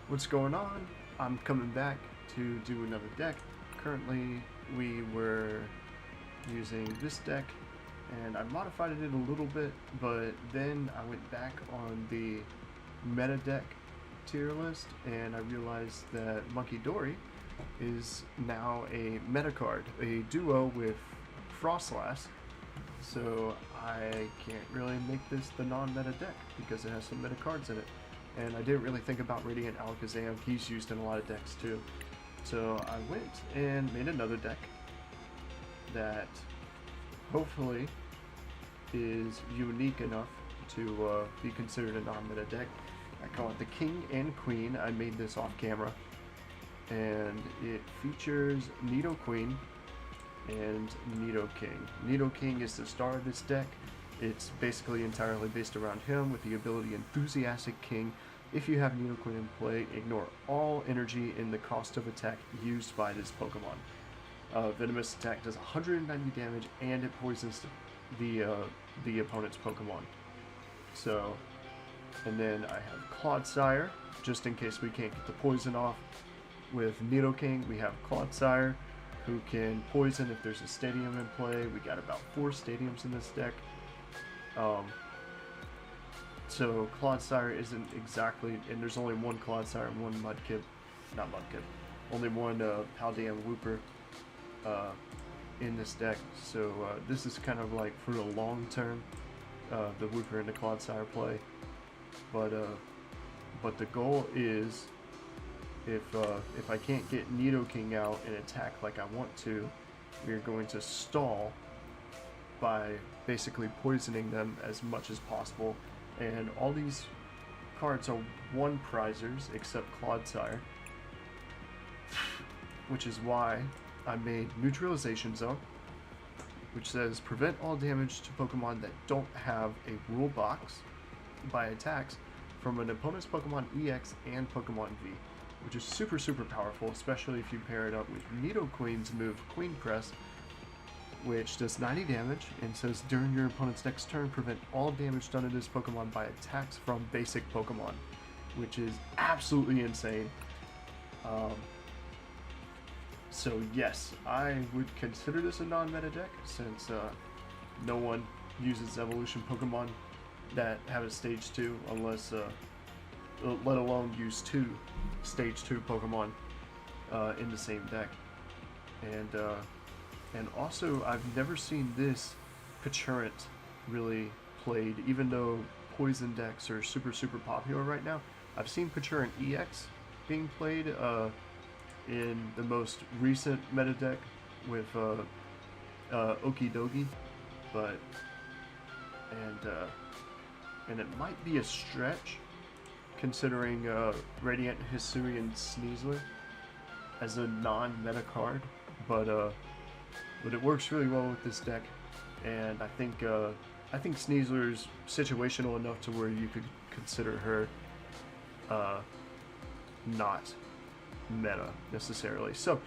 What's going on? I'm coming back to do another deck. Currently, we were using this deck, and I modified it a little bit, but then I went back on the meta deck tier list, and I realized that Monkey Dory is now a meta card, a duo with Frostlass. So I can't really make this the non-meta deck because it has some meta cards in it. And I didn't really think about Radiant Alakazam. He's used in a lot of decks too. So I went and made another deck that hopefully is unique enough to be considered a non-meta deck. I call it the King and Queen. I made this off camera. And it features Nidoqueen and Nidoking. Nidoking is the star of this deck. It's basically entirely based around him with the ability Enthusiastic King. If you have Nidoqueen in play, ignore all energy in the cost of attack used by this Pokemon. Venomous attack does 190 damage and it poisons the opponent's Pokemon. So, and then I have Clodsire, just in case we can't get the poison off. With Nidoking, we have Clodsire, who can poison if there's a stadium in play. We got about 4 stadiums in this deck. So Clodsire isn't exactly, and there's only one Clodsire and one Mudkip, not Mudkip, only one Paldean Wooper in this deck. So this is kind of like for the long term, the Wooper and the Clodsire play. But the goal is, if I can't get Nidoking out and attack like I want to, we're going to stall by basically poisoning them as much as possible. And all these cards are 1 prizers except Clodsire, which is why I made Neutralization Zone, which says prevent all damage to Pokemon that don't have a rule box by attacks from an opponent's Pokemon EX and Pokemon V, which is super powerful, especially if you pair it up with Nidoqueen's move Queen Press, which does 90 damage and says during your opponent's next turn, prevent all damage done to this Pokemon by attacks from basic Pokemon, which is absolutely insane. So yes, I would consider this a non-meta deck since no one uses evolution Pokemon that have a stage 2 unless, let alone use 2 stage 2 Pokemon in the same deck. And also, I've never seen this Pachurant really played, even though poison decks are super popular right now. I've seen Pachurant EX being played in the most recent meta deck with Okidogi, but and it might be a stretch considering Radiant Hisuian Sneasler as a non-meta card, but it works really well with this deck, and I think Sneasler's situational enough to where you could consider her not meta necessarily. So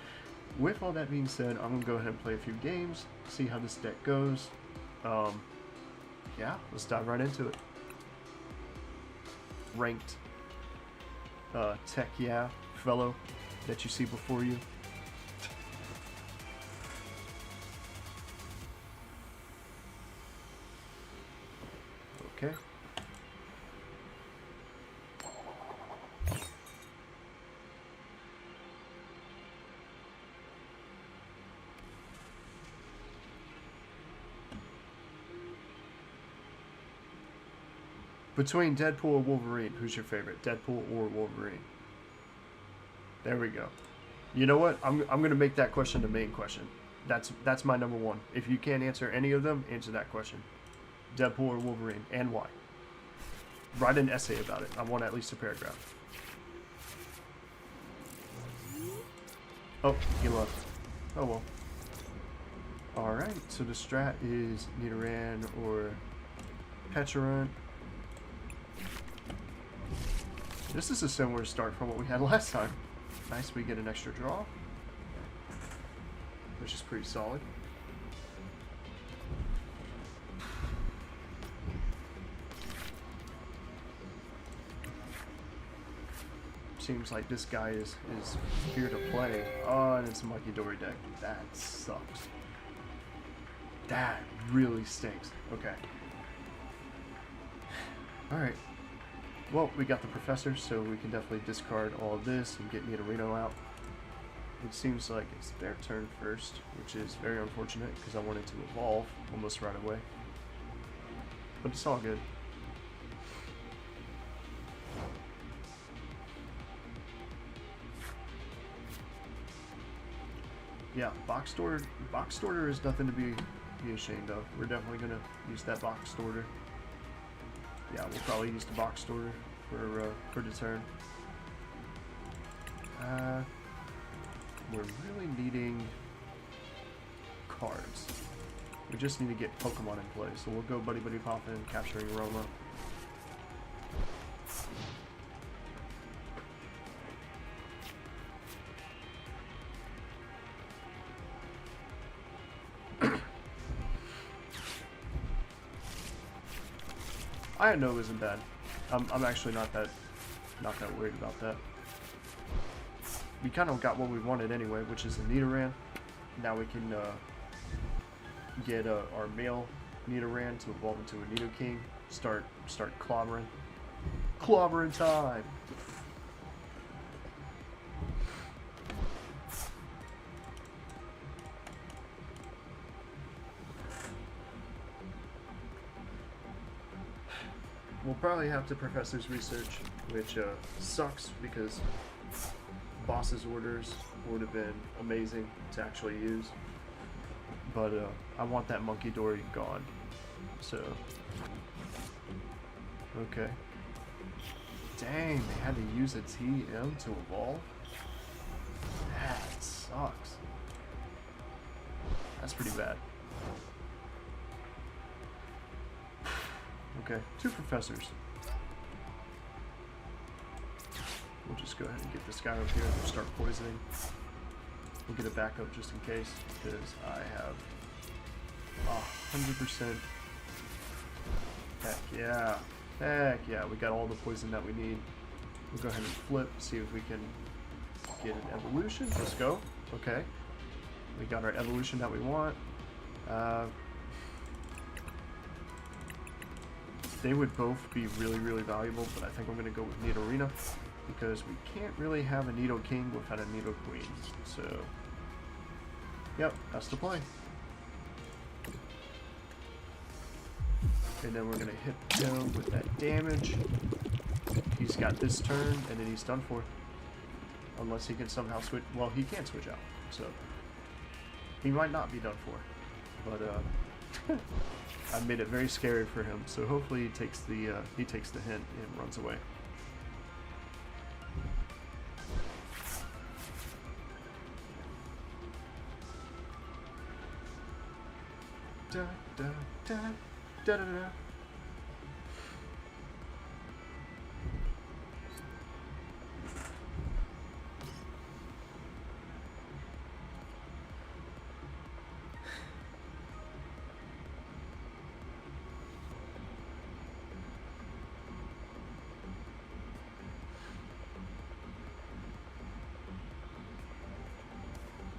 with all that being said, I'm gonna go ahead and play a few games, see how this deck goes. Yeah, let's dive right into it. Ranked tech fellow that you see before you. Okay. Between Deadpool or Wolverine, who's your favorite? Deadpool or Wolverine? There we go. You know what? I'm gonna make that question the main question. That's my number 1. If you can't answer any of them, answer that question. Deadpool or Wolverine, and why? Write an essay about it. I want at least a paragraph. Oh, he left. Oh well. Alright, so the strat is Nidoran or Pachurant. This is a similar start from what we had last time. Nice, we get an extra draw, which is pretty solid. seems like this guy is here to play. Oh, and it's a Monkey Dory deck. That sucks. That really stinks. Okay. Alright. Well, we got the Professor, so we can definitely discard all of this and get Nidorino out. It seems like it's their turn first, which is very unfortunate because I wanted to evolve almost right away. But it's all good. Yeah, box storter is nothing to be ashamed of. We're definitely gonna use that box storter. Yeah, we'll probably use the box storter for the turn. We're really needing cards. We just need to get Pokemon in play, so we'll go Buddy Buddy Poppin', capturing Roma. Iron Nova isn't bad. I'm actually not that worried about that. We kind of got what we wanted anyway, which is a Nidoran. Now we can get our male Nidoran to evolve into a Nidoking. Start clobbering. Clobbering time! We'll probably have to Professor's Research, which sucks because boss's orders would have been amazing to actually use. But I want that Monkey Dory gone. So, okay. Dang, they had to use a TM to evolve? That sucks. That's pretty bad. Okay, 2 Professors. We'll just go ahead and get this guy over here and start poisoning. We'll get a backup just in case, because I have 100%. Heck yeah. Heck yeah, we got all the poison that we need. We'll go ahead and flip, see if we can get an evolution. Let's go. Okay. We got our evolution that we want. They would both be really, really valuable, but I think I'm going to go with Nidorina because we can't really have a Nidoking without a Nidoqueen. So, yep, that's the play. And then we're going to hit him with that damage. He's got this turn, and then he's done for. Unless he can somehow switch. Well, he can't switch out, so he might not be done for. But, I made it very scary for him, so hopefully he takes the hint and runs away. Da da da da da da.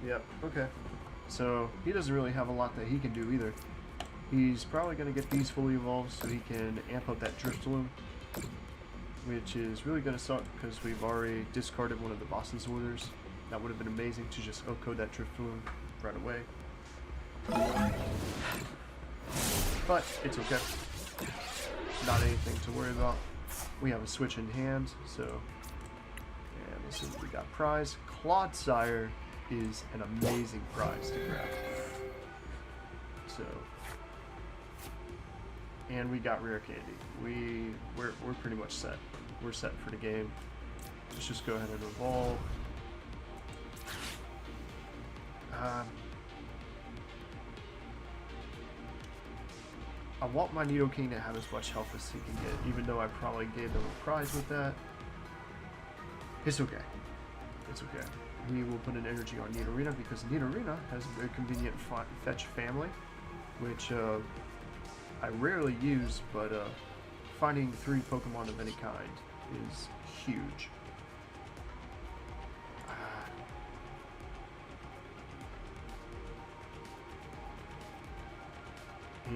Yep, okay. So, he doesn't really have a lot that he can do either. He's probably going to get these fully evolved so he can amp up that Drifloon, which is really going to suck because we've already discarded one of the boss's orders. That would have been amazing to just code that Drifloon right away. But, it's okay. Not anything to worry about. We have a switch in hand, so... And let's see what we got. Prize. Clodsire is an amazing prize to grab. So, and we got rare candy. We're pretty much set. We're set for the game. Let's just go ahead and evolve. I want my Nidoking to have as much health as he can get, even though I probably gave them a prize with that. It's okay. It's okay. We will put an energy on Nidorina because Nidorina has a very convenient fetch family, which I rarely use, but finding 3 Pokemon of any kind is huge.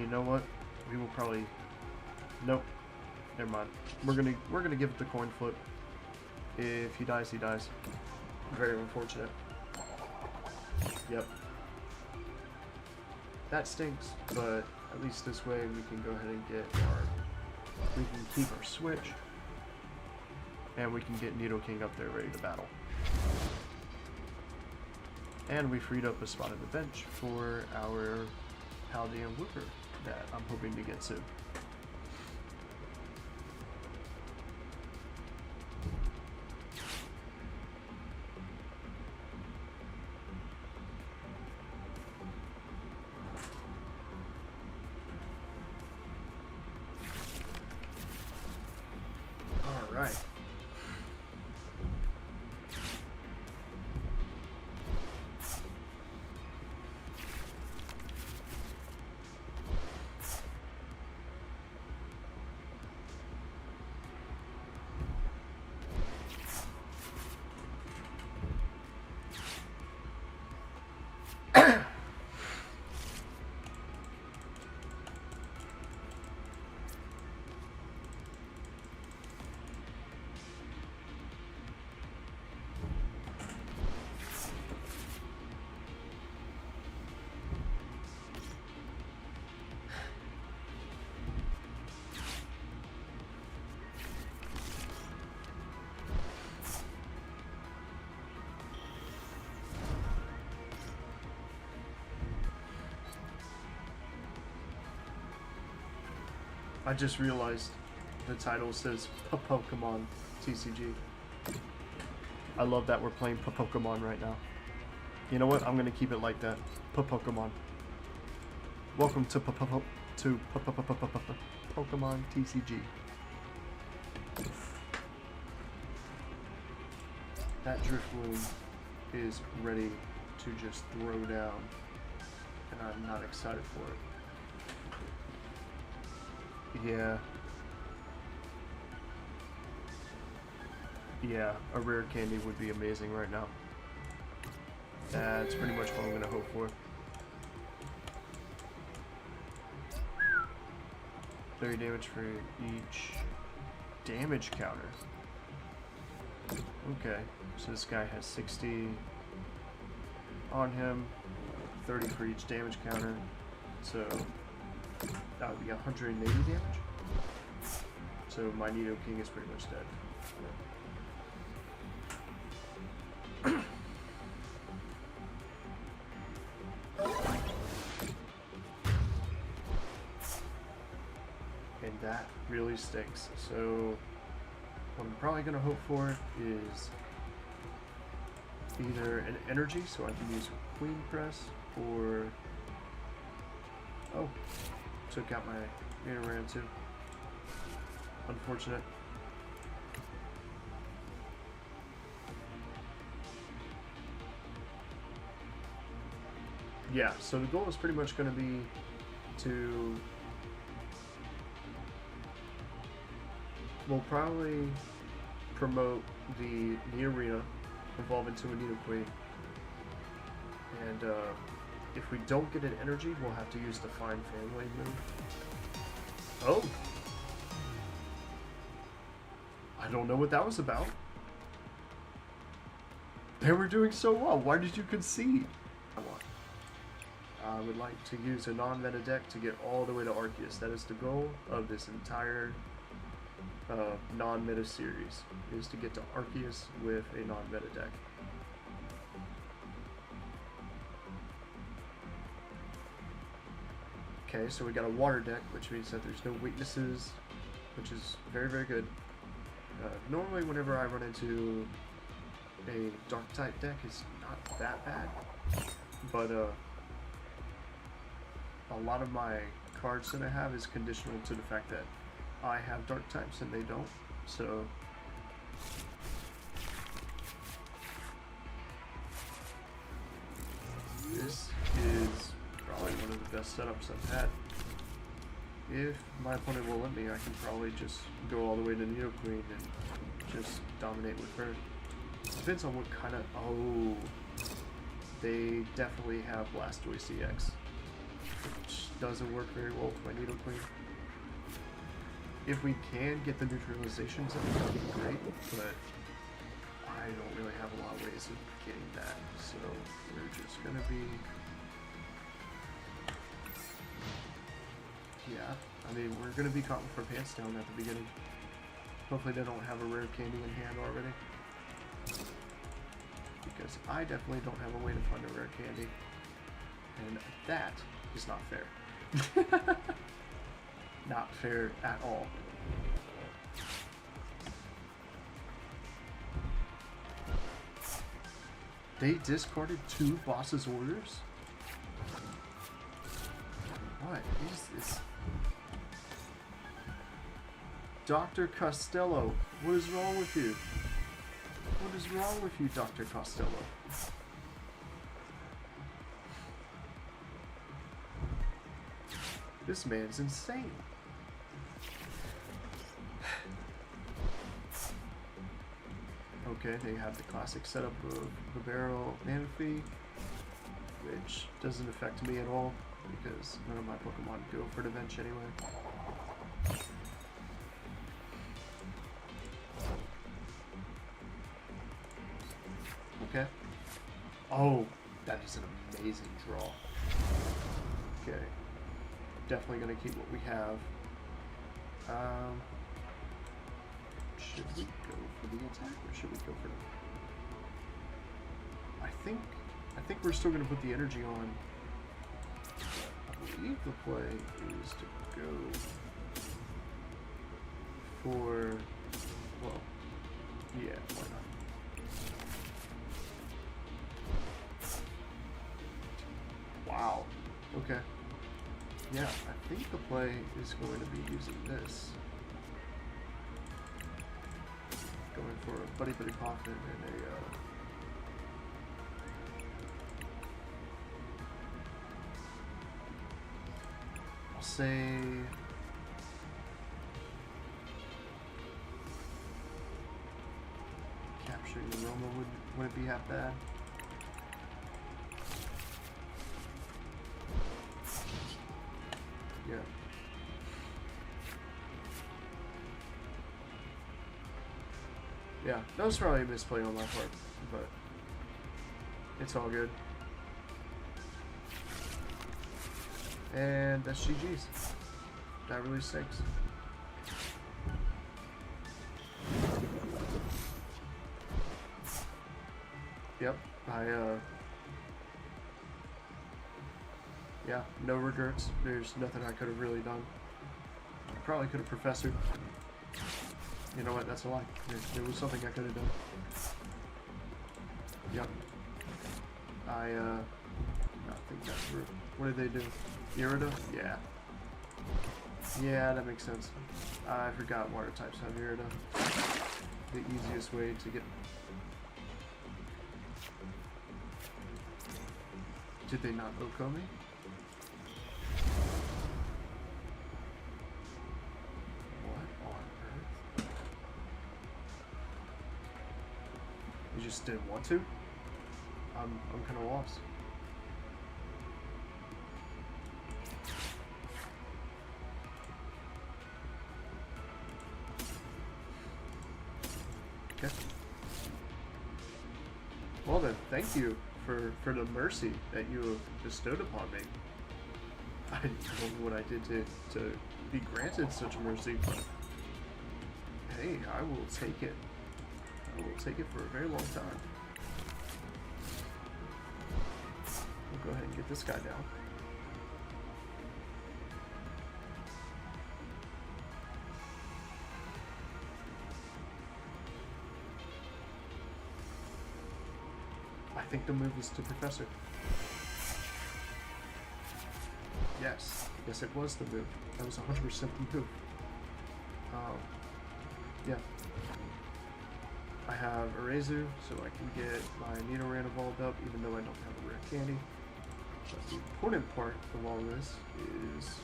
you know what? We will probably... Nope. Never mind. We're gonna give it the coin flip. If he dies, he dies. Very unfortunate. Yep. That stinks, but at least this way we can go ahead and get our... We can keep our switch. And we can get Nidoking up there ready to battle. And we freed up a spot on the bench for our Paldean Wooper that I'm hoping to get soon. All right. I just realized the title says PPokemon TCG. I love that we're playing PPokemon right now. You know what? I'm gonna keep it like that. PPokemon. Welcome to Pokemon TCG. That Driftloom is ready to just throw down, and I'm not excited for it. Yeah. Yeah, a rare candy would be amazing right now. That's pretty much what I'm gonna hope for. 30 damage for each damage counter. Okay, so this guy has 60 on him, 30 for each damage counter, so that would be 180 damage. So my Nidoking is pretty much dead. And that really stinks. So what I'm probably going to hope for is either an energy, so I can use Queen Press, or... Oh, took out my Nidoran too. Unfortunate. Yeah, so the goal is pretty much going to be to... We'll probably promote the Nidorina, evolve into a Nidoqueen, and if we don't get an energy, we'll have to use the Fine Family move. Oh! I don't know what that was about. They were doing so well. Why did you concede? I would like to use a non-meta deck to get all the way to Arceus. That is the goal of this entire non-meta series, is to get to Arceus with a non-meta deck. Okay, so we got a water deck, which means that there's no weaknesses, which is very, very good. Normally, whenever I run into a dark type deck, it's not that bad, but a lot of my cards that I have is conditional to the fact that I have dark types and they don't, so this is probably one of the best setups I've had. If my opponent will let me, I can probably just go all the way to Nidoqueen and just dominate with her. Depends on what kind of... Oh, they definitely have Blastoise EX. doesn't work very well with my Nidoqueen. If we can get the neutralizations, that would be great, but I don't really have a lot of ways of getting that, so we're just gonna be... Yeah, I mean, we're gonna be caught with our pants down at the beginning. Hopefully they don't have a rare candy in hand already. Because I definitely don't have a way to find a rare candy. And that is not fair. Not fair at all. They discarded 2 boss's orders? What is this? Dr. Costello, what is wrong with you? What is wrong with you, Dr. Costello? This man's insane. Okay, they have the classic setup of the barrel Manaphy, which doesn't affect me at all because none of my Pokemon go for Defense anyway. Okay. Oh, that is an amazing draw. Okay. Definitely gonna keep what we have. Should we go for the attack or should we go for the... I think we're still gonna put the energy on. I believe the play is to go for... Well, yeah, why not? Wow. Okay. Yeah, I think the play is going to be using this. Going for a Buddy Buddy Pocket and a... I'll say... Capturing the Roma wouldn't be half bad. Yeah. Yeah, that was probably a misplay on my part, but it's all good. And that's GG's. That really stinks. Yep, yeah, no regrets. There's nothing I could have really done. I probably could have professored. You know what? That's a lie. There was something I could have done. Yep. I think that's true. What did they do? Irida? Yeah. Yeah, that makes sense. I forgot water types have Irida. The easiest way to get... Did they not Oko me? You just didn't want to? I'm kind of lost. Okay. Well then, thank you for the mercy that you have bestowed upon me. I don't know what I did to be granted such mercy, but hey, I will take it. I will take it for a very long time. We'll go ahead and get this guy down. I think the move was to Professor. Yes, it was the move. That was 100% the move. Yeah. I have Erazu, so I can get my Nidoran evolved up, even though I don't have a rare candy. But the important part of all this is...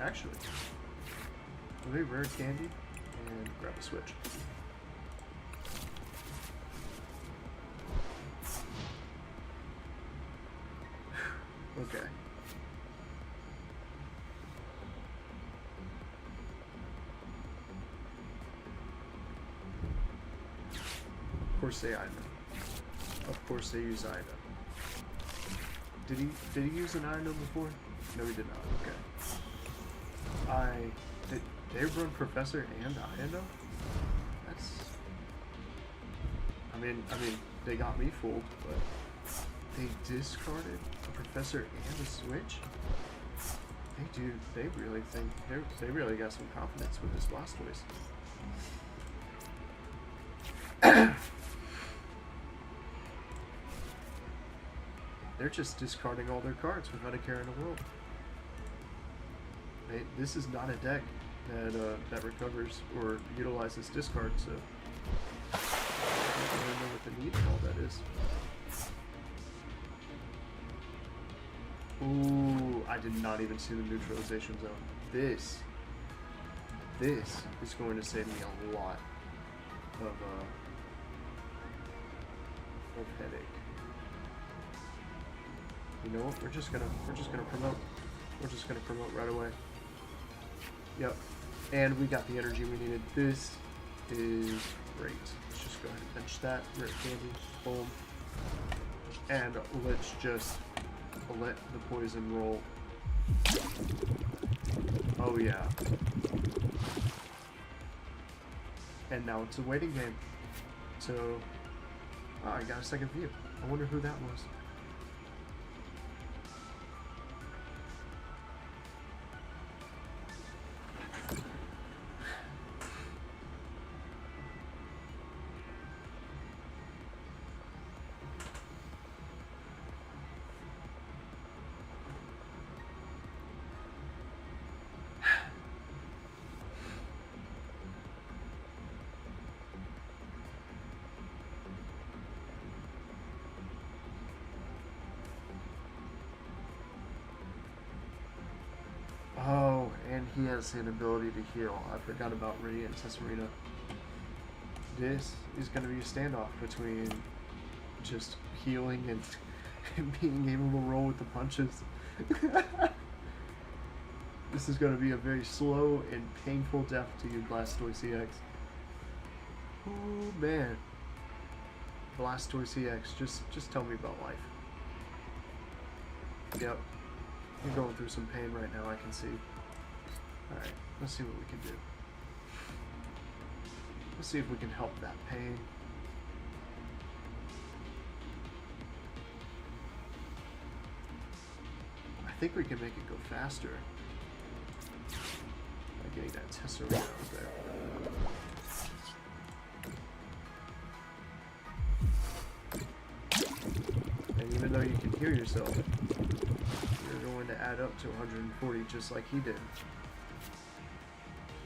Actually, a very rare candy, and grab a switch. Okay. Of course they Ida. Of course they use Ida. Did he use an Ida before? No, he did not. Okay. Did they run Professor and Ida? That's. I mean, they got me fooled, but they discarded a Professor and a Switch. They really think they really got some confidence with this Blastoise. They're just discarding all their cards without a care in the world. This is not a deck that recovers or utilizes discard, so I don't really know what the need of all that is. Ooh, I did not even see the neutralization zone. This is going to save me a lot of headache. You know what? We're just gonna promote. We're just gonna promote right away. Yep. And we got the energy we needed. This is great. Let's just go ahead and bench that. Rip candy. Boom. And let's just let the poison roll. Oh yeah. And now it's a waiting game. So, oh, I got a second view. I wonder who that was. Oh, and he has an ability to heal. I forgot about Radiant Tesserina. This is going to be a standoff between just healing and being able to roll with the punches. This is going to be a very slow and painful death to you, Blastoise EX. Oh man. Blastoise EX, just tell me about life. Yep. You're going through some pain right now, I can see. Alright, let's see what we can do. Let's see if we can help that pain. I think we can make it go faster by getting that Tesserina out there. And even though you can heal yourself, you're going to add up to 140 just like he did.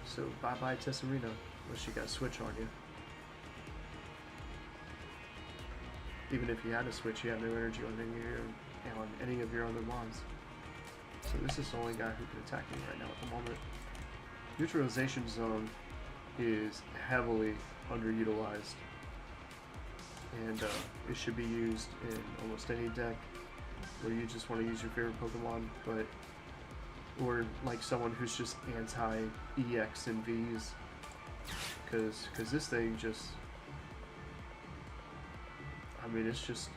So bye-bye Tesserina, unless you got a switch on you. Even if you had a switch, you have no energy on any of your other mons. So this is the only guy who can attack me right now at the moment. Neutralization Zone is heavily underutilized, and it should be used in almost any deck where you just want to use your favorite Pokemon, but or like someone who's just anti-EX and Vs, because this thing just, I mean, it's just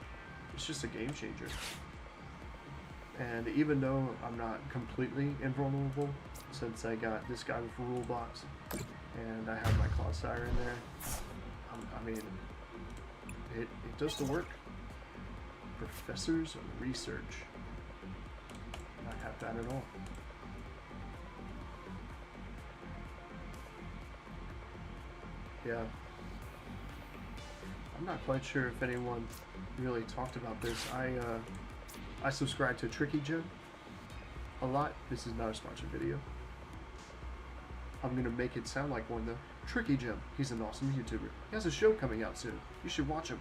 a game changer. And even though I'm not completely invulnerable, since I got this guy with a rule box and I have my Clodsire in there, I mean, it does the work. Professor's Research. Not half bad at all. Yeah. I'm not quite sure if anyone really talked about this. I subscribe to Tricky Gym a lot. This is not a sponsored video. I'm gonna make it sound like one though. Tricky Gym. He's an awesome YouTuber. He has a show coming out soon. You should watch him.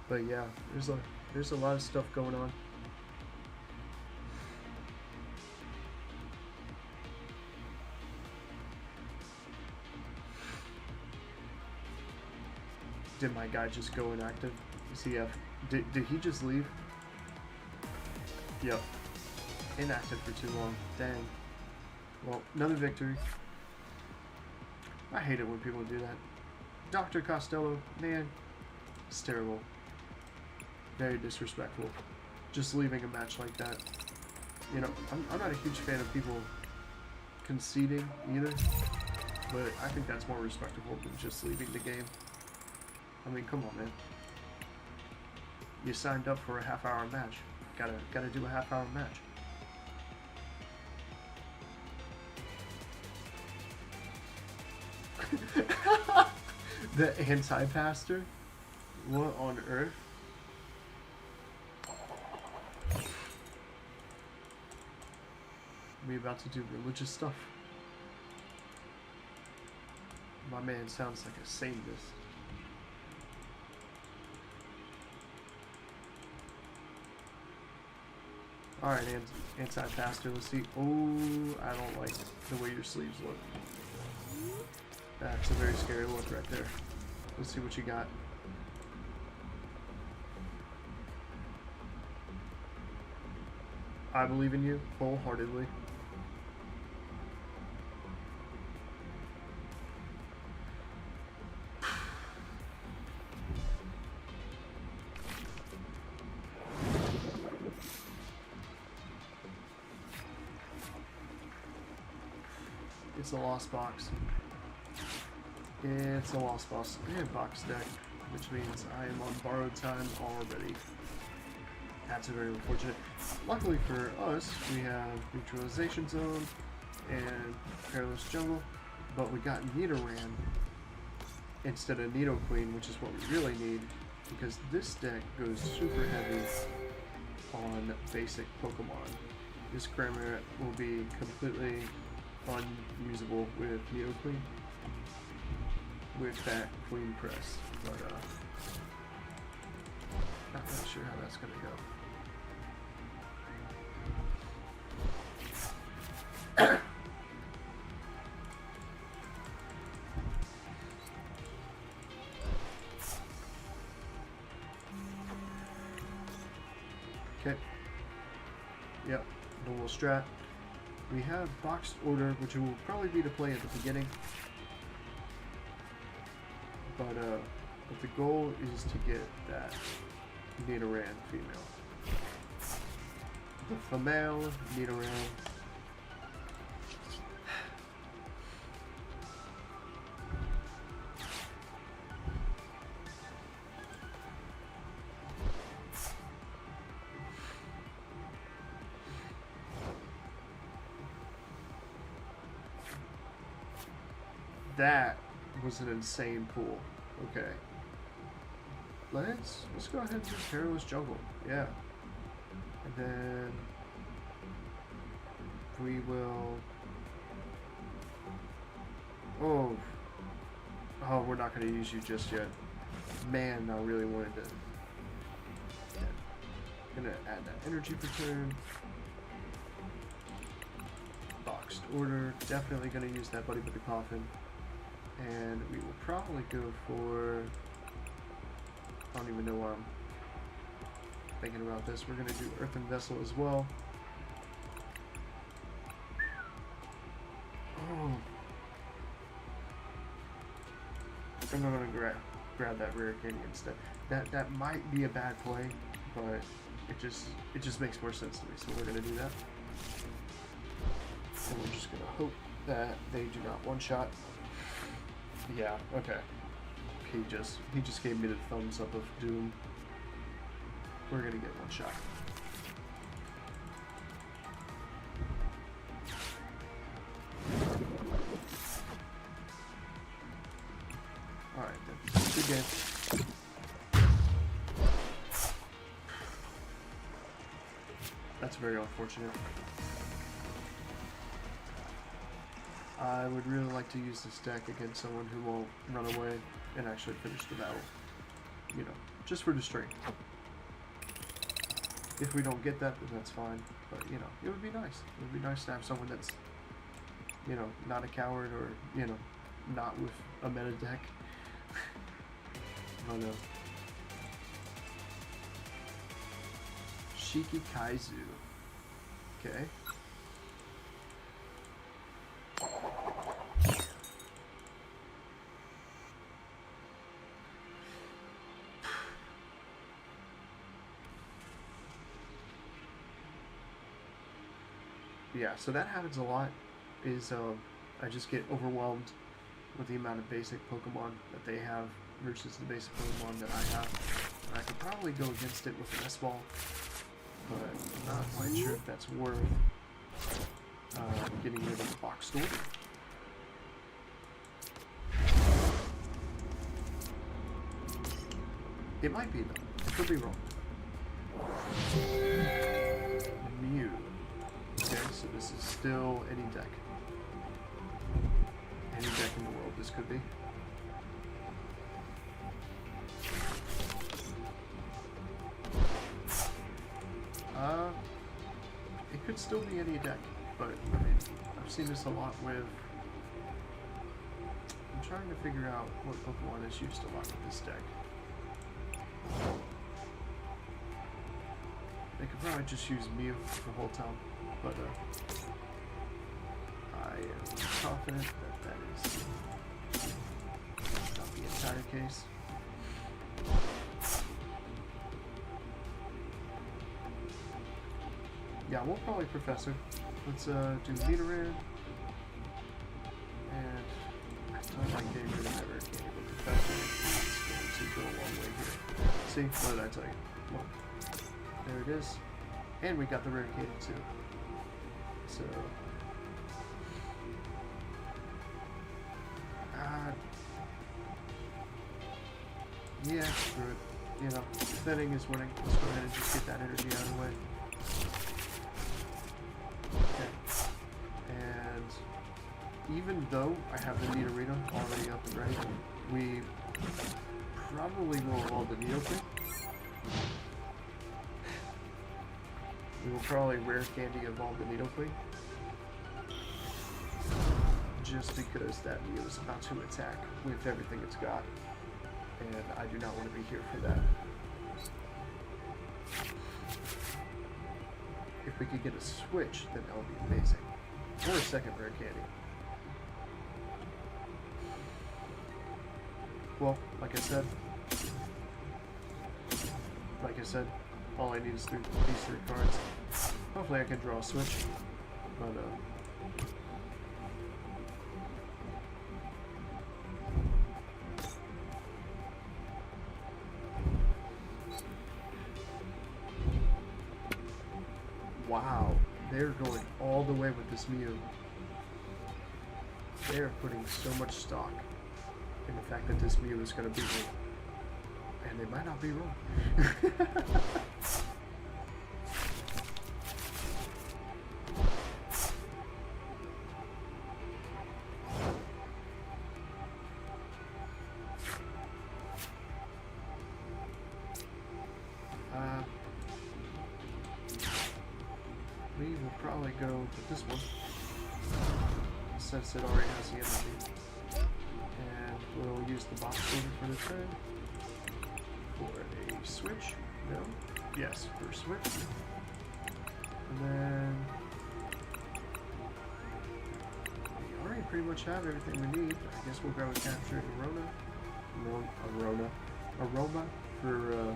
But yeah, there's a lot of stuff going on. Did my guy just go inactive? Is he did he just leave? Yep. Inactive for too long. Dang. Well, another victory. I hate it when people do that. Dr. Costello, man, it's terrible. Very disrespectful. Just leaving a match like that. You know, I'm not a huge fan of people conceding either, but I think that's more respectable than just leaving the game. I mean, come on, man. You signed up for a half-hour match. Gotta do a half-hour match. The anti-pastor? What on earth? We about to do religious stuff. My man sounds like a Satanist. Alright, anti-pastor, let's see. Oh, I don't like the way your sleeves look. That's a very scary look right there. Let's see what you got. I believe in you wholeheartedly. It's a lost box. It's a lost box deck, which means I am on borrowed time already. That's very unfortunate. Luckily for us, we have Neutralization Zone and Perilous Jungle, but we got Nidoran instead of Nidoqueen, which is what we really need, because this deck goes super heavy on basic Pokemon. This grammar will be completely unusable with Nidoqueen with that Queen Press, but not really sure how that's gonna go. Okay. Yep, normal strat. We have boxed order, which will probably be the play at the beginning. But the goal is to get that Nidoran female. The female Nidoran. That was an insane pool. Okay. Let's go ahead and do Perilous Jungle. Yeah. And then we will. Oh, we're not going to use you just yet. Man, I really wanted to. Yeah. Gonna add that energy per turn. Boxed order. Definitely gonna use that Buddy with the Coffin. And we will probably go for, I don't even know why I'm thinking about this. We're going to do Earthen Vessel as well. Oh. I'm going to grab that Rare Candy instead. That might be a bad play, but it just makes more sense to me. So we're going to do that. And we're just going to hope that they do not one-shot. Yeah, okay. He just gave me the thumbs up of doom. We're gonna get one shot. Alright then. Good game. That's very unfortunate. I would really like to use this deck against someone who won't run away and actually finish the battle. You know, just for the stream. If we don't get that, then that's fine. But, you know, it would be nice. It would be nice to have someone that's, you know, not a coward or, you know, not with a meta deck. Oh no. Shiki Kaizu. Okay. Yeah, so that happens a lot, is I just get overwhelmed with the amount of basic Pokemon that they have versus the basic Pokemon that I have. And I could probably go against it with an S-Ball, but I'm not quite sure if that's worth getting rid of the boxed order. It might be, though. I could be wrong. Mew. Okay, so this is still any deck. Any deck in the world this could be. It could still be any deck, but I mean, I've seen this a lot with... I'm trying to figure out what Pokemon is used a lot with this deck. They could probably just use Mew the whole time, but I am confident that that is not the entire case. Yeah, we'll probably Professor. Let's do Nidoran. And I don't like getting rid of that rare candy, but Professor is going to go a long way here. See, what did I tell you? Well, there it is. And we got the rare candy too. So yeah, screw it. You know, thinning is winning. Let's go ahead and just get that energy out of the way. Okay. And even though I have the Nidorino already up and ready, we probably will evolve the Nidoking. We will probably rare candy evolve the Nidoking. Just because that Mew is about to attack with everything it's got. And I do not want to be here for that. If we could get a switch, then that would be amazing. Or a second rare candy. Well, like I said, all I need is these three cards. Hopefully I can draw a switch. But wow, they're going all the way with this Mew. They're putting so much stock in the fact that this Mew is going to beat me. And they might not be wrong. We will probably go with this one, since it already has the energy. And we'll use the box order for the turn. For a switch? No? Yes, for a switch. And then we already pretty much have everything we need. I guess we'll go and capture Aroma for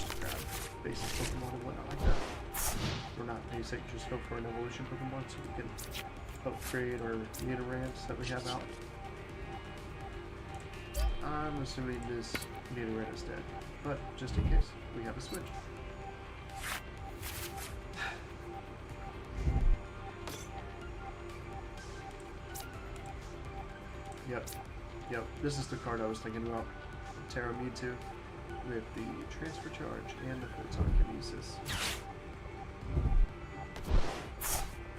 just grab basic Pokemon and whatnot like that. We're not basic, just go for an evolution Pokemon so we can upgrade our Nidorans that we have out. I'm assuming this Nidoran is dead, but just in case, we have a switch. Yep, this is the card I was thinking about. Terra Mewtwo with the transfer charge and the photon kinesis.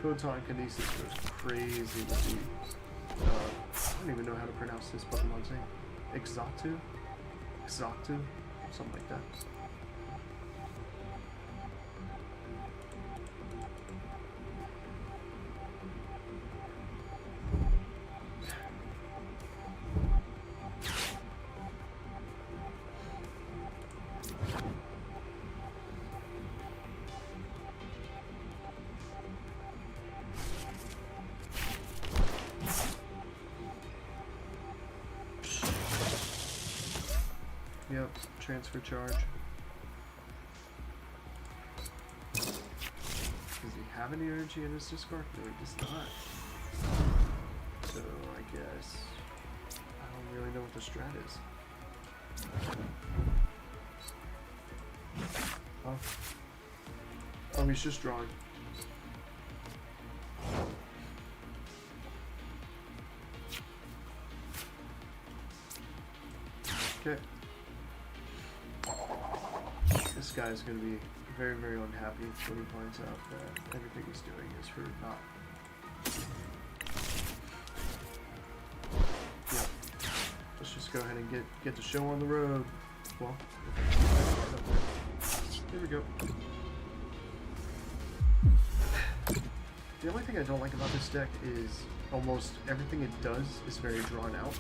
Photon kinesis goes crazy with the, I don't even know how to pronounce this Pokemon's name. Exatu, something like that. Yep, transfer charge. Does he have any energy in his discard? No, he does not. So I guess I don't really know what the strat is. Oh. Oh, he's just drawing. Okay. This guy is going to be very, very unhappy when he finds out that everything he's doing is for naught. Yep. Let's just go ahead and get the show on the road. Well, here we go. The only thing I don't like about this deck is almost everything it does is very drawn out,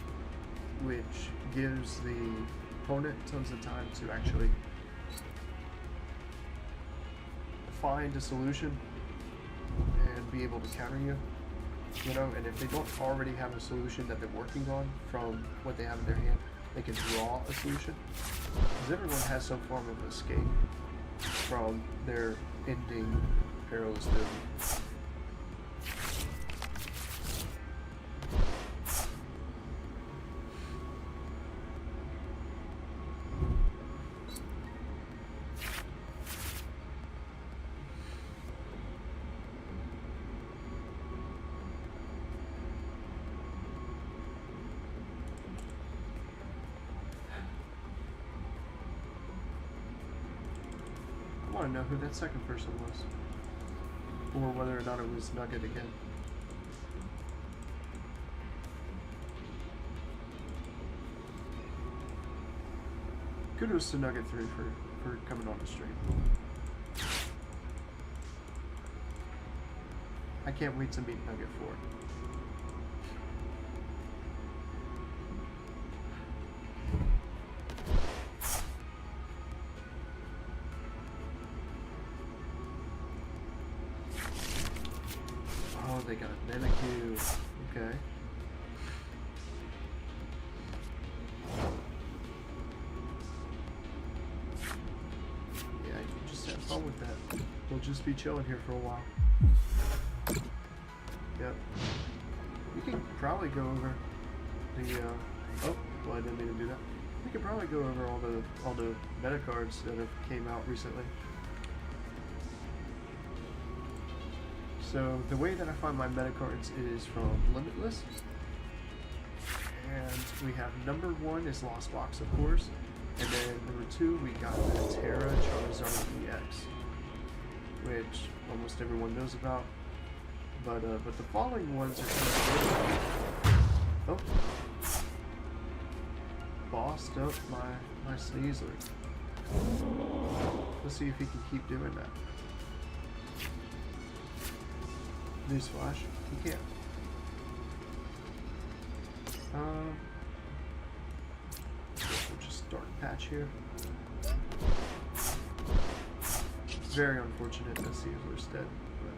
which gives the opponent tons of time to actually find a solution and be able to counter you, you know, and if they don't already have a solution that they're working on from what they have in their hand, they can draw a solution, because everyone has some form of escape from their ending perilous doom. I want to know who that second person was, or whether or not it was Nugget again. Kudos to Nugget 3 for coming on the stream. I can't wait to meet Nugget 4. Oh, they got a Mimikyu. Okay. Yeah, you can just have fun with that. We'll just be chilling here for a while. Yep. We can probably go over the oh, well, I didn't mean to do that. We could probably go over all the meta cards that have came out recently. So the way that I find my meta cards is from Limitless, and we have number 1 is Lost Box, of course, and then number 2 we got the Terra Charizard EX, which almost everyone knows about. But the following ones are kind of oh, bossed up my Sneasler. Let's see if he can keep doing that. Newsflash, he can't. We'll just start patch here. Very unfortunate that Caesar's dead, but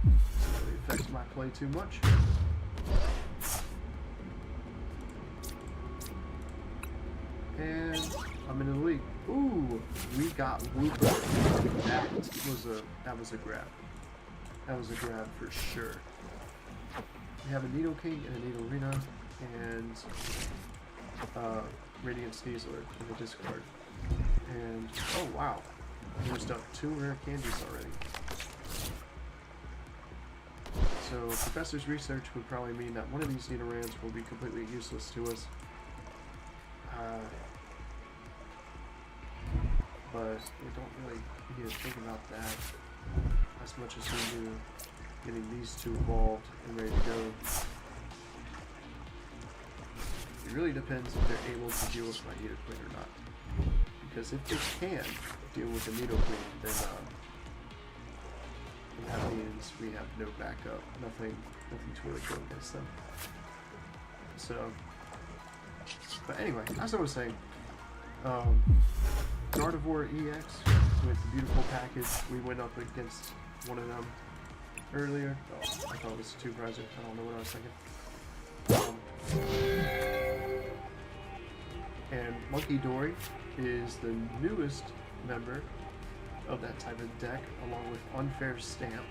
it doesn't really affect my play too much. And I'm in the league. Ooh, we got Wooper. That was a grab. That was a grab for sure. We have a Nidoking and a Nidorina and Radiant Sneasler in the discard. And oh wow, used up 2 rare candies already. So Professor's research would probably mean that one of these Nidorans will be completely useless to us. But we don't really need to think about that as much as we do getting these 2 evolved and ready to go. It really depends if they're able to deal with my Nidoqueen or not. Because if they can deal with the Nidoqueen, then that means we have no backup, nothing to really go against them. So, but anyway, as I was saying, Gardevoir EX with the beautiful package. We went up against one of them earlier. Oh, I thought it was a 2-prizer. I don't know what I was thinking. And Monkey Dory is the newest member of that type of deck, along with Unfair Stamp,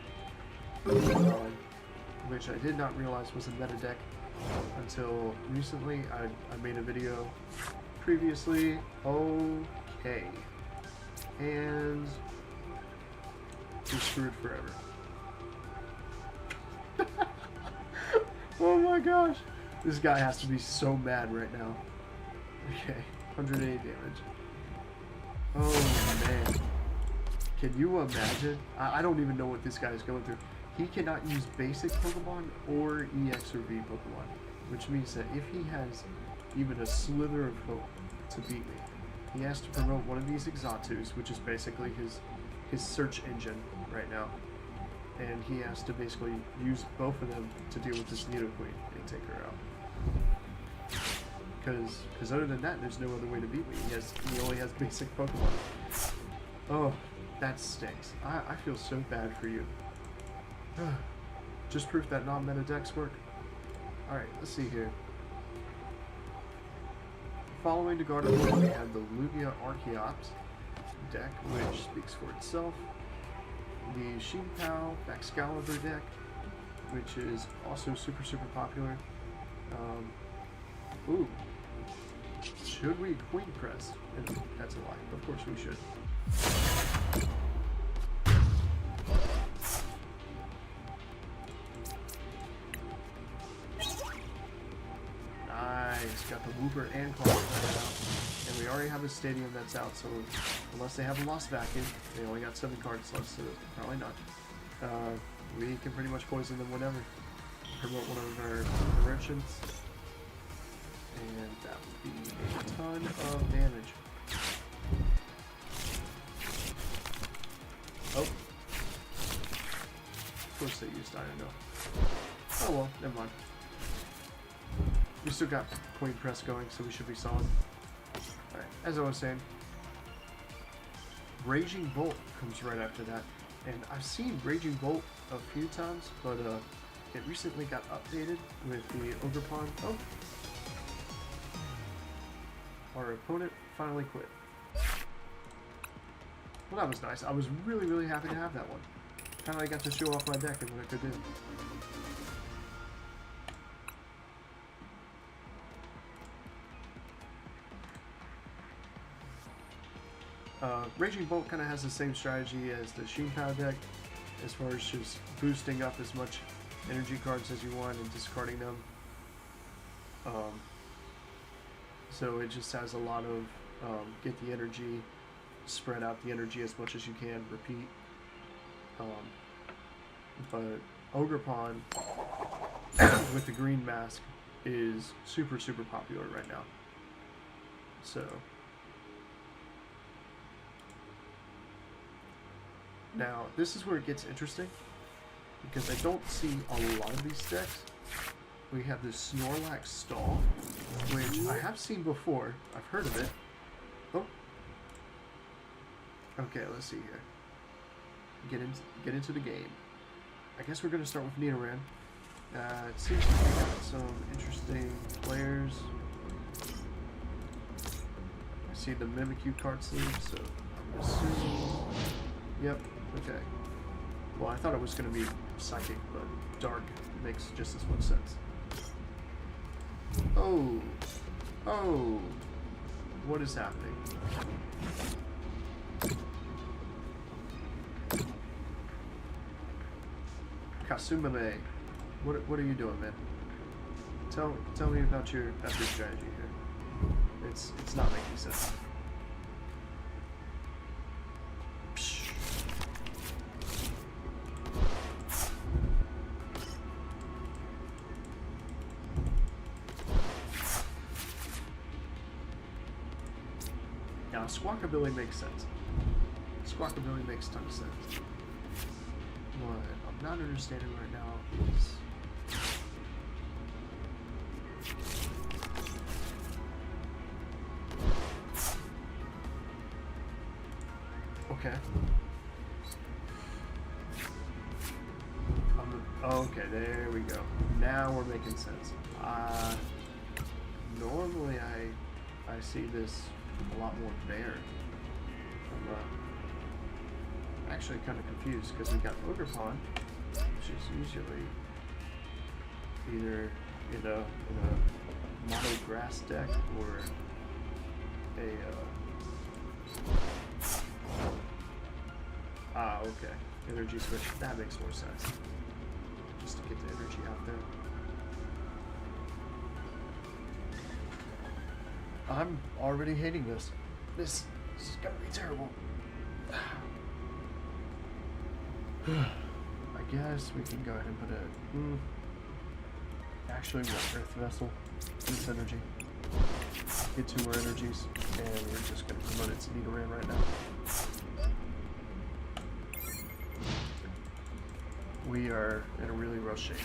which I did not realize was a meta deck until recently. I made a video previously. Okay. And we're screwed forever. Oh my gosh. This guy has to be so mad right now. Okay, 180 damage. Oh man. Can you imagine? I don't even know what this guy is going through. He cannot use basic Pokemon or EX or V Pokemon, which means that if he has even a slither of hope to beat me, he has to promote one of these Exatus, which is basically his search engine right now. And he has to basically use both of them to deal with this Nidoqueen and take her out. Because other than that, there's no other way to beat me. He only has basic Pokemon. Oh, that stinks. I feel so bad for you. Just proof that non-meta decks work. Alright, let's see here. Following the Garden Lore, we have the Lugia Archeops deck, which speaks for itself. The Shinpao Excalibur deck, which is also super popular. Ooh. Should we Queen Press? And that's a lie. Of course we should. Nice. Got the Wooper and Claw out. And we already have a Stadium that's out, so unless they have a Lost Vacuum, they only got 7 cards left, so probably not. We can pretty much poison them whenever. Promote one of our merchants. And that would be a ton of damage. Oh. Of course they used Iron Dome. Oh well, never mind. We still got Queen Press going, so we should be solid. Alright, as I was saying, Raging Bolt comes right after that. And I've seen Raging Bolt a few times, but it recently got updated with the Ogerpon. Oh! Our opponent finally quit. Well, that was nice. I was really happy to have that one. Finally got to show off my deck and what I could do. Raging Bolt kind of has the same strategy as the Shinpao deck, as far as just boosting up as much energy cards as you want and discarding them. So it just has a lot of get the energy, spread out the energy as much as you can, repeat. But Ogerpon with the green mask is super popular right now. So now this is where it gets interesting, because I don't see a lot of these decks. We have this Snorlax Stall, which I have seen before. I've heard of it. Oh. Okay, let's see here. Get into the game. I guess we're going to start with Nidoran. It seems like we got some interesting players. I see the Mimikyu card sleeve, so I'm assuming... Yep, okay. Well, I thought it was going to be Psychic, but Dark makes just as much sense. Oh. Oh. What is happening? Kasumame. What are you doing, man? Tell me about your strategy here. It's not making sense. Now, Squawkabilly makes sense. Squawkabilly makes a ton of sense. What I'm not understanding right now is... Okay. Okay, there we go. Now we're making sense. Normally I I see this a lot more bare. I'm actually kind of confused because we got Ogre Pond, which is usually either in a mono grass deck or okay. Energy switch. That makes more sense. Just to get the energy out there. I'm already hating this. This is gonna be terrible. I guess we can go ahead and put a actually what, Earth Vessel, this energy. Get 2 more energies, and we're just gonna promote it to Nidoran right now. We are in a really rough shape.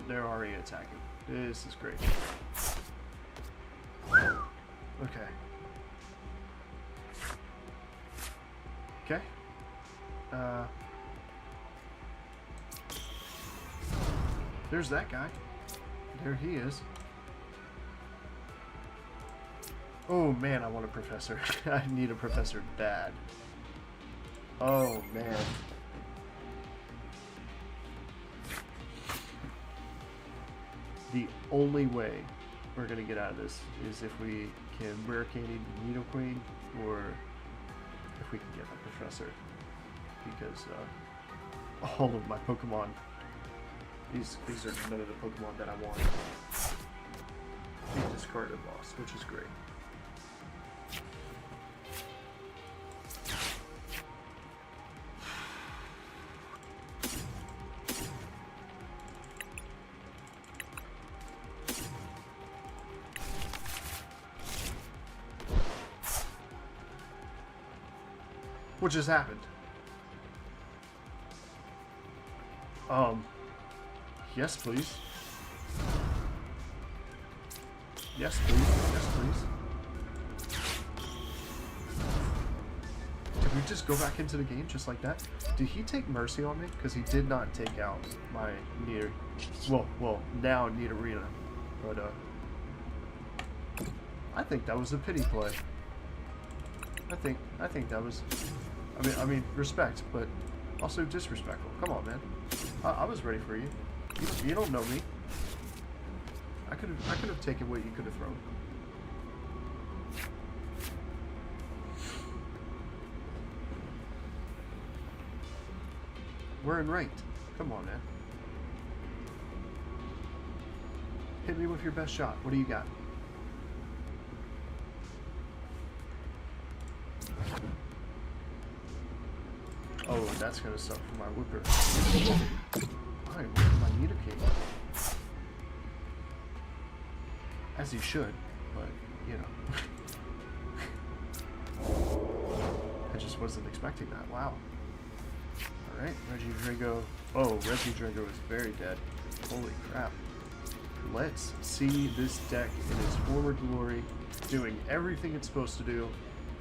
They're already attacking. This is great. Okay. Okay. There's that guy. There he is. Oh man, I want a professor. I need a professor bad. Oh man. The only way we're gonna get out of this is if we can rare candy Nidoqueen, or if we can get a professor. Because all of my Pokemon, these are none of the Pokemon that I want. He discarded lost, which is great. What just happened? Yes, please. Yes, please. Yes, please. Did we just go back into the game just like that? Did he take mercy on me? Because he did not take out my Nier. Well, now Nidorina. But, I think that was a pity play. I think that was... I mean, respect, but also disrespectful. Come on, man. I was ready for you. You don't know me. I could have taken what you could have thrown. We're in ranked. Come on, man. Hit me with your best shot. What do you got? Oh, that's gonna suck for my Whipper. I whipped my Nidoking. As you should, but, you know. I just wasn't expecting that. Wow. Alright, Regidrago. Oh, Regidrago is very dead. Holy crap. Let's see this deck in its former glory, doing everything it's supposed to do,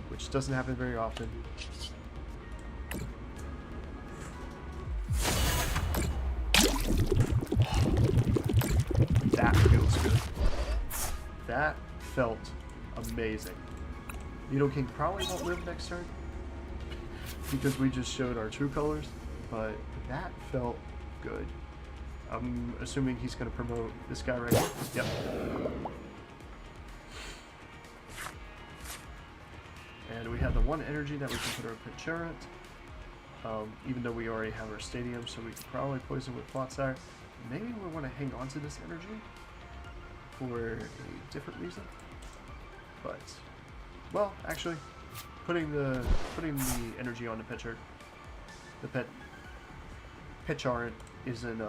which doesn't happen very often. That feels good. That felt amazing. Nidoking probably won't live next turn because we just showed our true colors, but that felt good. I'm assuming he's going to promote this guy right here. Yep. And we have the 1 energy that we can put our Pinchurant. Even though we already have our Stadium, so we can probably poison with Clotsire. Maybe we want to hang on to this energy for a different reason. But, well, actually, putting the energy on the pitcher, the Pinchurant isn't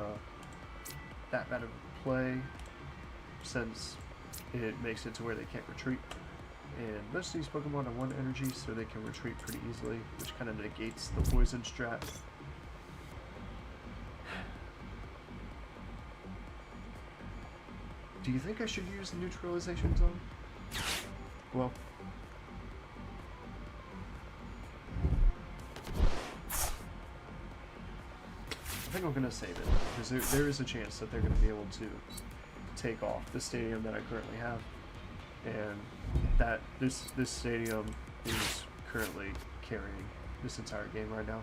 that bad of a play, since it makes it to where they can't retreat. And most of these Pokemon are 1 energy, so they can retreat pretty easily, which kind of negates the poison strat. Do you think I should use the neutralization zone? Well, think I'm gonna save it because there is a chance that they're gonna be able to take off the stadium that I currently have, and that this stadium is currently carrying this entire game right now.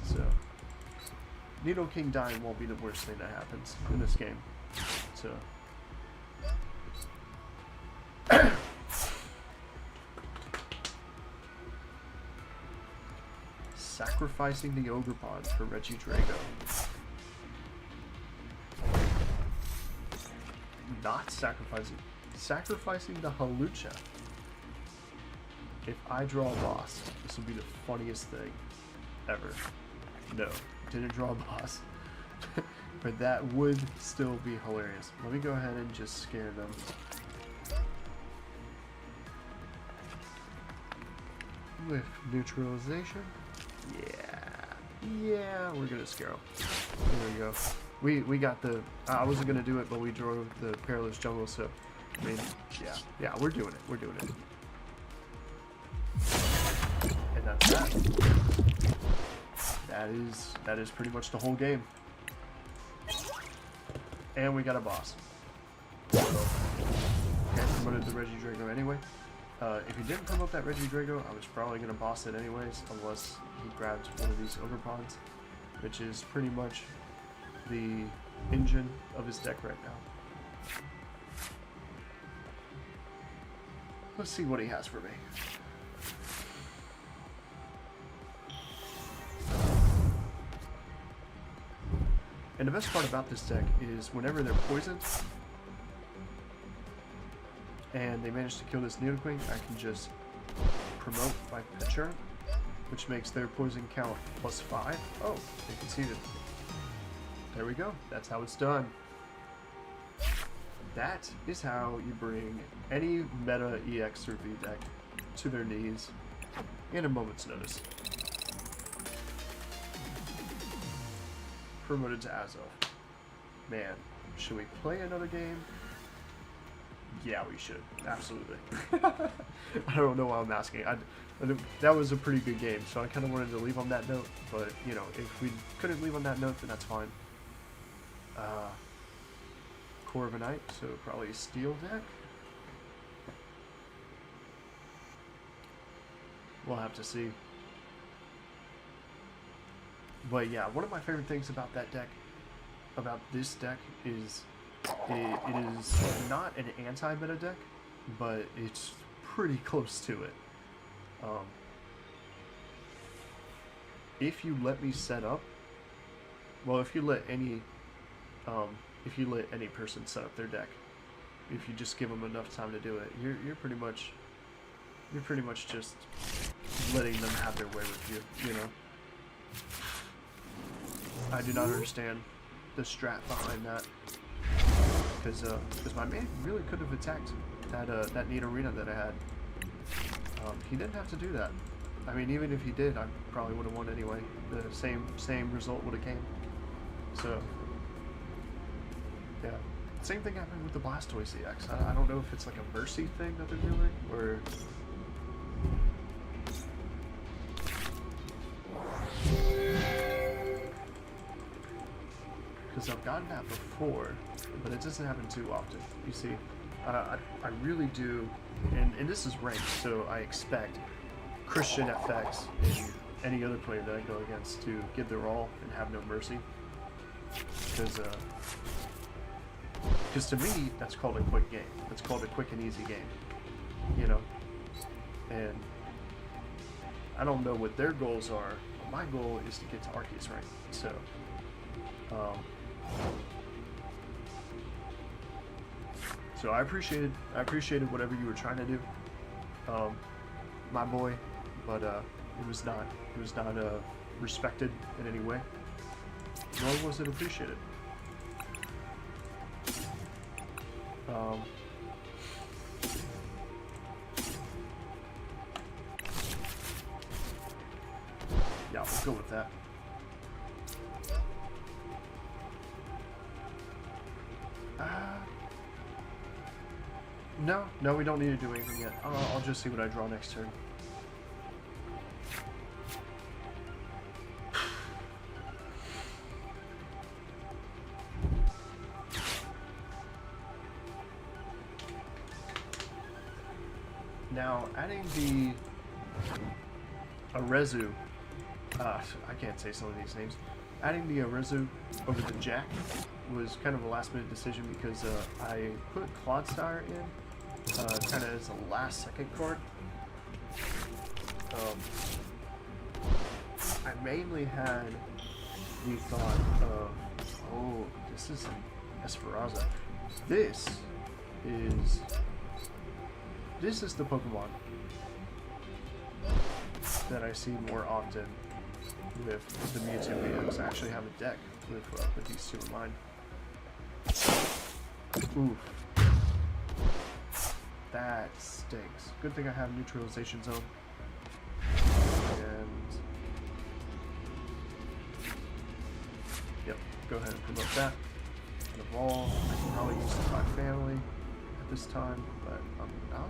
So Nido King dying won't be the worst thing that happens in this game. So sacrificing the Ogre Pond for Reggie Drago. Not sacrificing. Sacrificing the Halucha. If I draw a boss, this will be the funniest thing ever. No, didn't draw a boss. But that would still be hilarious. Let me go ahead and just scare them. With neutralization. Yeah, we're gonna scare them. There we go. We got the, I wasn't gonna do it, but we drove the Perilous Jungle, so, I mean, yeah, we're doing it. And that's that. That is pretty much the whole game. And we got a boss. Okay, promoted the Reggie Drago anyway. If he didn't promote that Reggie Drago, I was probably gonna boss it anyways, unless he grabbed one of these Ogre Ponds, which is pretty much the engine of his deck right now. Let's see what he has for me. And the best part about this deck is whenever they're poisoned and they manage to kill this Nidoqueen, I can just promote my Petchurn, which makes their poison count +5. Oh, they conceded. There we go. That's how it's done. That is how you bring any meta EX or V deck to their knees in a moment's notice. Promoted to Azov. Man, should we play another game? Yeah, we should. Absolutely. I don't know why I'm asking. That was a pretty good game, so I kind of wanted to leave on that note, but, you know, if we couldn't leave on that note, then that's fine. Core of a Knight, so probably a steel deck. We'll have to see. But yeah, one of my favorite things about that deck, about this deck, is it is not an anti-meta deck, but it's pretty close to it. If you let me set up, well, if you let any person set up their deck, if you just give them enough time to do it, you're pretty much just letting them have their way with you, you know. I do not understand the strat behind that, because my man really could have attacked that neat arena that I had. He didn't have to do that. I mean, even if he did, I probably would have won anyway. The same result would have came. So yeah, same thing happened with the Blastoise EX. I don't know if it's like a mercy thing that they're doing, or because I've gotten that before, but it doesn't happen too often. You see, I really do, and this is ranked, so I expect Christian FX and any other player that I go against to give their all and have no mercy. Because to me, that's called a quick game. That's called a quick and easy game, you know. And I don't know what their goals are, but my goal is to get to Arceus rank. So I appreciated whatever you were trying to do, my boy, but it was not respected in any way, nor was it appreciated. Yeah, we'll go with that. No, we don't need to do anything yet. I'll just see what I draw next turn. Now, adding the Arezu, I can't say some of these names. Adding the Arezu over the Jack was kind of a last minute decision because I put Clodsire in kind of as a last second card. I mainly had the thought of, oh, this is an Esperanza. This is the Pokemon that I see more often with the Mewtwo videos. I actually have a deck with these two in mind. Oof. That stinks. Good thing I have Neutralization Zone. And yep, go ahead and promote that. And evolve. I can probably use my family at this time, but I'm not.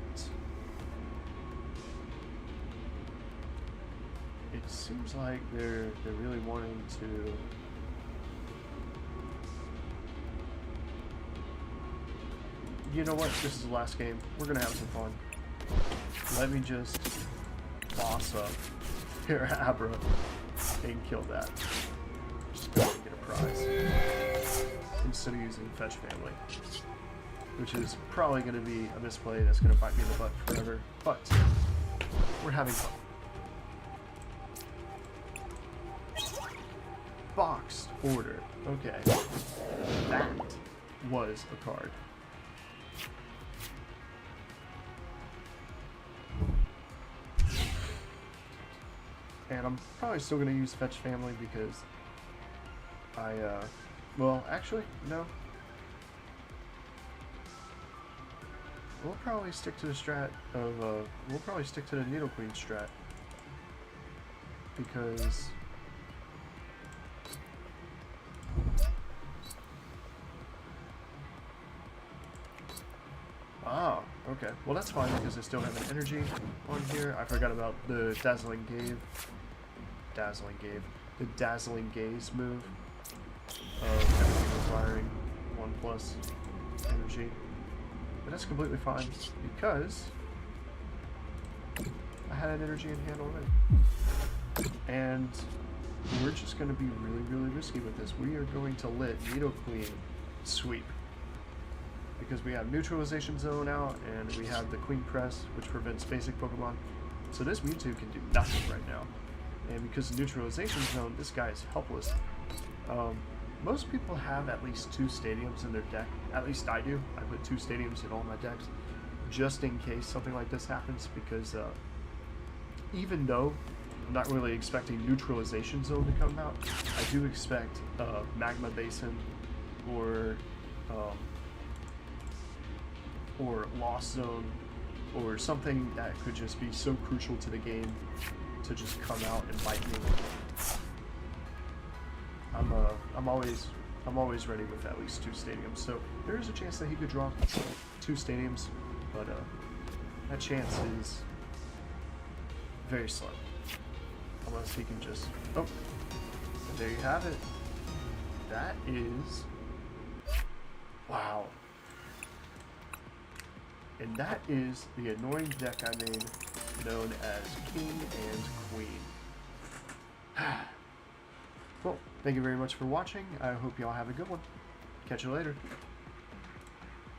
It seems like they're really wanting to. You know what? This is the last game. We're gonna have some fun. Let me just boss up here Abra and kill that. Just go ahead and get a prize instead of using Fetch Family, which is probably going to be a misplay that's going to bite me in the butt forever. But we're having fun. Boxed order. Okay, that was a card. And I'm probably still going to use Fetch Family because well, actually, no. We'll probably stick to the strat of, we'll probably stick to the Needle Queen strat. Because oh, okay. Well, that's fine because I still have an energy on here. I forgot about the Dazzling Gaze. The Dazzling Gaze move of everything requiring 1+ energy. But that's completely fine because I had energy in hand already. And we're just going to be really, really risky with this. We are going to let Needle Queen sweep. Because we have Neutralization Zone out, and we have the Queen Press, which prevents basic Pokemon. So this Mewtwo can do nothing right now. And because of Neutralization Zone, this guy is helpless. Most people have at least 2 stadiums in their deck. At least I do. I put 2 stadiums in all my decks, just in case something like this happens, because even though I'm not really expecting Neutralization Zone to come out, I do expect Magma Basin or Lost Zone or something that could just be so crucial to the game to just come out and bite me. I'm always ready with at least 2 stadiums. So there is a chance that he could draw 2 stadiums, but that chance is very slim. Unless he can just and there you have it. That is wow. And that is the annoying deck I made, known as King and Queen. Well, thank you very much for watching. I hope y'all have a good one. Catch you later.